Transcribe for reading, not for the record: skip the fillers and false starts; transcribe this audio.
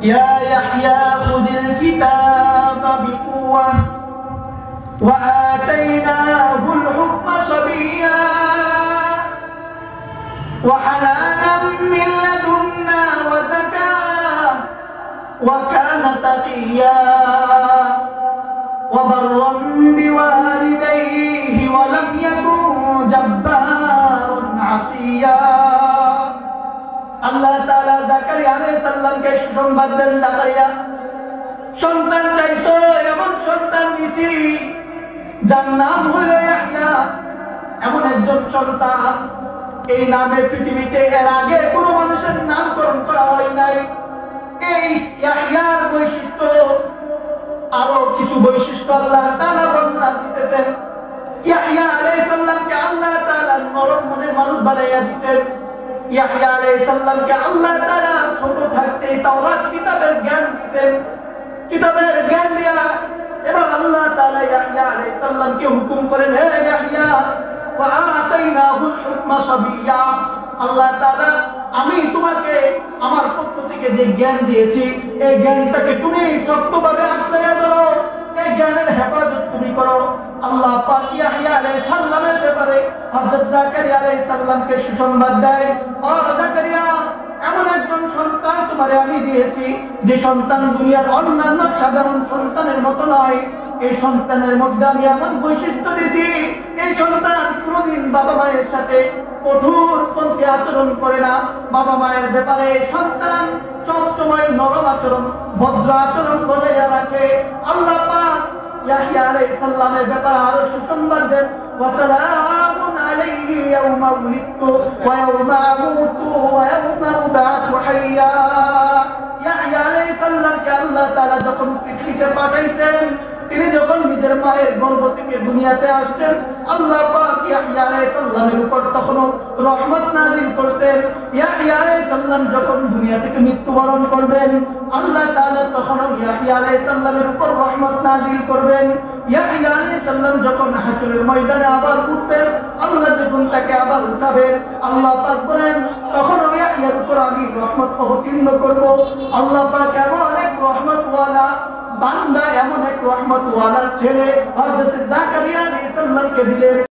يا يحيى خذ الكتاب بقوة وآتيناه الحكم صبيا وحنانا من لدنا وزكاة وكان تقيا وبرا بوالديه ولم يكن جبارا عصيا আল্লাহ তাআলা জাকারিয়া আলাইহিস সালামকে সুসংবাদ দেন, জাকারিয়া সন্তান চাইছো, এমন সন্তান দিছি যার নাম হলো ইয়াহইয়া। এমন একজন সন্তান, এই নামে পৃথিবীতে এর আগে কোনো মানুষের নামকরণ করা হয় নাই। এই ইয়াহইয়ার বৈশিষ্ট্য আরো কিছু বৈশিষ্ট্য আল্লাহ তাআলা বর্ণনা দিতেছেন। ইয়াহইয়া আলাইহিস সালামকে আল্লাহ তাআলা নরম মনের মানুষ বানাইয়া দিতেন। ইয়াহইয়া আলাইহিস সালামকে আল্লাহ তাআলা ছোট থাকতে তাওরাত কিতাবের জ্ঞান দিতেন। কিতাবের জ্ঞান দিয়া এবার আল্লাহ তাআলা ইয়াহইয়া আলাইহিস সালামকে হুকুম করেন, হে ইয়াহইয়া ওয়া আতাইনাহুল হুকমা সাবিয়্যা, আল্লাহ তাআলা আমি তোমাকে আমার পক্ষ থেকে যে জ্ঞান দিয়েছি এই জ্ঞানটাকে তুমি শক্তভাবে আঁকড়ে ধরো, এই জ্ঞানের হেফাজত তুমি করো। আল্লাহ পাক ইয়াহইয়া আলাইহিস সালামের ব্যাপারে হযরত জাকারিয়া আলাইহিস সালামকে সুসংবাদ দেয়, ও জাকারিয়া এমন একজন সন্তান তোমারে আমি দিয়েছি যে সন্তান দুনিয়ার অন্যান্য সাধারণ সন্তানের মতো নয়। এই সন্তানের মধ্যে আমি এমন বৈশিষ্ট্য দিয়েছি, এই সন্তান কোনোদিন বাবা মায়ের সাথে কঠোরপন্থী আচরণ করে না। বাবা মায়ের ব্যাপারে সন্তান সবসময় নরম আচরণ, ভদ্র আচরণ বজায় রাখে। আল্লাহ পাক ইয়াহইয়া আলাইহিস সালামের ব্যাপারে আরো সুসংবাদ দেন, ওয়াসালামুন আলাইহি ইয়াওমা উলিদতু ওয়া ইয়াওমা আমুতু ওয়া ইয়াওমা উবআসু হাইয়া। ইয়াহইয়া আলাইহিস সালামকে আল্লাহ তাআলা যখন পৃথিবীতে পাঠাইছেন, তিনি যখন নিজের মায়ের গর্ভ থেকে দুনিয়াতে আসছেন, আল্লাহ পাক ইয়াহইয়া আলাইহিস সালামের উপর তখন রহমত নাযিল করছেন। ইয়াহইয়া আলাইহিস সালাম যখন দুনিয়া থেকে মৃত্যুবরণ করবেন, আল্লাহ তাআলা তখন ইয়াহইয়া আলাইহিস সালামের উপর রহমত নাযিল করবেন। ইয়াহইয়া আলাইহিস সালাম যখন হাসরের ময়দানে আবার উঠবেন, আল্লাহ যখন তাকে আবার উঠাবেন, আল্লাহ পাক বলেন তখন ইয়াহইয়ার উপর আমি রহমত অবতীর্ণ করব। আল্লাহ পাক এমন এক রহমতওয়ালা বান্দা, এমন এক রহমতওয়ালা ছেলে হযরত জাকারিয়া আলাইহিস সালামকে দিলেন।